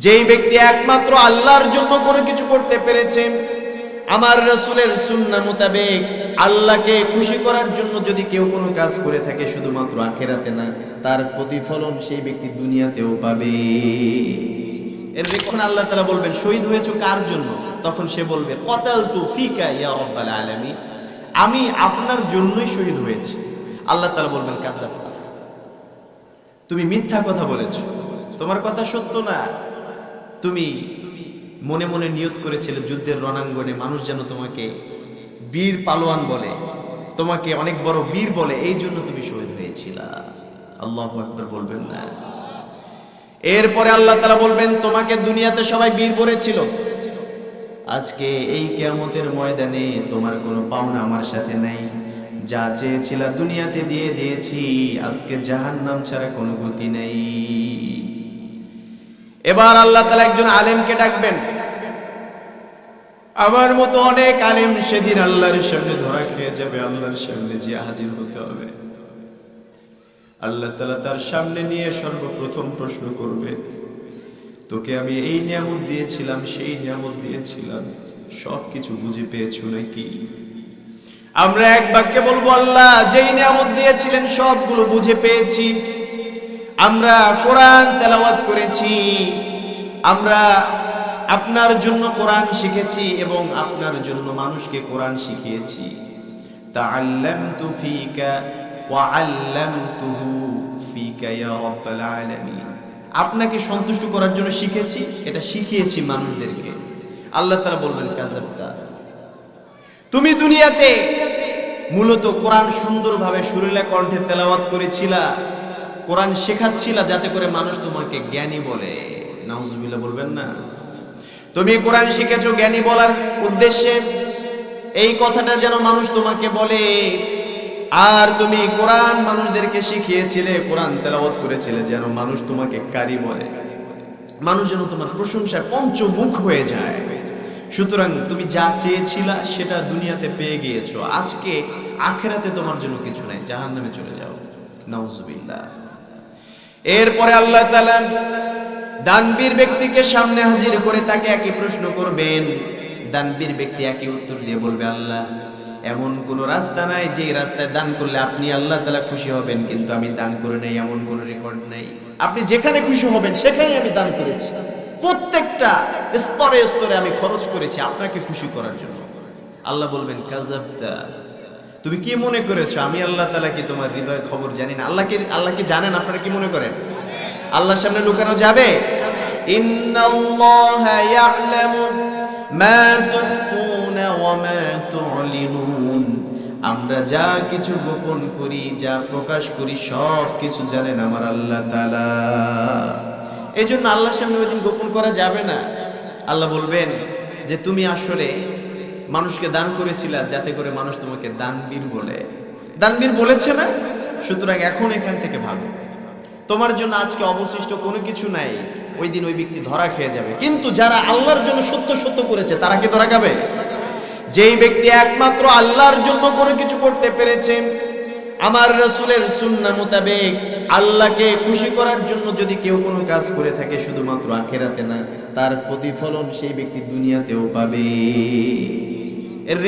যেই ব্যক্তি একমাত্র আল্লাহর জন্য কোনো কিছু করতে পেরেছে, আমার রাসূলের সুন্নাহ মোতাবেক আল্লাহকে খুশি করার জন্য যদি কেউ কোনো কাজ করে থাকে, শুধুমাত্র আখিরাতে না, তার প্রতিফলন সেই ব্যক্তি দুনিয়াতেও পাবে। এর যখন আল্লাহ তাআলা বলবেন শহীদ হয়েছো কার জন্য, তখন সে বলবে কতালতু ফিকা ইয়া রাব্বাল আলামিন, আমি আপনার জন্যই শহীদ হয়েছি। আল্লাহ তাআলা বলবেন কাযাবতা, তুমি মিথ্যা কথা বলেছো, তোমার কথা সত্য না। তুমি মনে মনে নিয়ত করেছিলে যুদ্ধের রণাঙ্গনে মানুষ যেন তোমাকে বীর পালোয়ান বলে, তোমাকে অনেক বড় বীর বলে, এই জন্য তুমি শহীদ হয়েছিলা। আল্লাহু আকবার বলবেন না? এরপরে আল্লাহ তাআলা বলবেন তোমাকে দুনিয়াতে সবাই বীর বলেছিল, আজকে এই কিয়ামতের ময়দানে তোমার কোনো পাওনা আমার সাথে নাই, যা চেয়েছিলা দুনিয়াতে দিয়ে দিয়েছি, আজকে জাহান্নাম ছাড়া কোনো গতি নাই। এবার আল্লাহ তাআলা একজন আলেমকে ডাকবেন, আমার মতো অনেক আলেম সেদিন আল্লাহর সামনে ধরা খেয়ে যাবে, আল্লাহর সামনে যে হাজির হতে হবে। আল্লাহ তাআলা তার সামনে নিয়ে সর্বপ্রথম প্রশ্ন করবে, তোকে আমি এই নিয়ামত দিয়েছিলাম, সেই নিয়ামত দিয়েছিলাম, সবকিছু বুঝে পেয়েছো নাকি? আমরা এক বাক্যে বলবো আল্লাহ যেই নিয়ামত দিয়েছিলেন সবগুলো বুঝে পেয়েছি। আমরা কোরআন তেলাওয়াত করেছি, আমরা আপনার জন্য কোরআন শিখেছি এবং আপনার জন্য মানুষকে কোরআন শিখিয়েছি। তাআল্লামতু ফীকা ওয়া আল্লামতুহু ফীকা ইয়া রাব্বাল আলামিন, আপনাকে সন্তুষ্ট করার জন্য শিখেছি, এটা শিখিয়েছি মানুষদেরকে। আল্লাহ তাআলা বলবেন কাযাবতা, তুমি দুনিয়াতে মূলত কোরআন সুন্দরভাবে সুরেলা কণ্ঠে তেলাওয়াত করেছিলা, কোরআন শেখাচ্ছিলা যাতে করে মানুষ তোমাকে জ্ঞানী বলে। নাউজুবিল্লাহ বলবেন না? তুমি কোরআন শিখেছো জ্ঞানী বলার উদ্দেশ্যে, এই কথাটা যেন মানুষ তোমাকে বলে। আর তুমি কোরআন মানুষদেরকে শিখিয়েছিলে, কোরআন তেলাওয়াত করেছিলে যেন মানুষ তোমাকে কারি বলে, মানুষ যেন তোমার প্রশংসায় পঞ্চমুখ হয়ে যায়। সুতরাং তুমি যা চেয়েছিলা সেটা দুনিয়াতে পেয়ে গিয়েছো, আজকে আখিরাতে তোমার জন্য কিছু নাই, জাহান্নামে চলে যাও। নাউজুবিল্লাহ। এরপরে আল্লাহ তাআলা দানবীর ব্যক্তিকে সামনে হাজির করে তাকে একই প্রশ্ন করবেন। দানবীর ব্যক্তি একই উত্তর দিয়ে বলবে, আল্লাহ এমন কোন রাস্তা নাই যে রাস্তায় দান করলে আপনি আল্লাহ তাআলা খুশি হবেন, কিন্তু আমি দান করে নাই, এমন কোন রেকর্ড নাই। আপনি যেখানে খুশি হবেন সেখানেই আমি দান করেছি, প্রত্যেকটা স্তরে স্তরে আমি খরচ করেছি আপনাকে খুশি করার জন্য। আল্লাহ বলবেন কাযাবতা, তুমি কি মনে করেছো আমি আল্লাহ তাআলা কি তোমার হৃদয়ের খবর জানি না? আল্লাহ কি জানেন? আপনারা কি মনে করেন আল্লাহর সামনে লুকানো যাবে? ইন্নাল্লাহা ইয়া'লামু মা তুখফুনা ওয়া মা তু'লিনুন, আমরা যা কিছু গোপন করি, যা প্রকাশ করি, সব কিছু জানেন আমার আল্লাহ তাআলা। এজন্য আল্লাহর সামনে ওইদিন গোপন করা যাবে না। আল্লাহ বলবেন যে তুমি আসলে মানুষকে দান করেছিলা যাতে করে মানুষ তোমাকে দানবীর বলে, দানবীর বলেছে না? সুতরাং এখন এখান থেকে ভাগো, তোমার জন্য আজকে অবশিষ্ট কোনো কিছু নাই। ওই দিন ওই ব্যক্তি ধরা খেয়ে যাবে। কিন্তু যারা আল্লাহর জন্য সত্য সত্য করেছে তারা কি ধরা খাবে? যেই ব্যক্তি একমাত্র আল্লাহর জন্য কোনো কিছু করতে পেরেছে, আমার রাসূলের সুন্নাহ মোতাবেক আল্লাহকে খুশি করার জন্য যদি কেউ কোনো কাজ করে থাকে, শুধুমাত্র আখিরাতে না, তার প্রতিফলন সেই ব্যক্তি দুনিয়াতেও পাবে। এর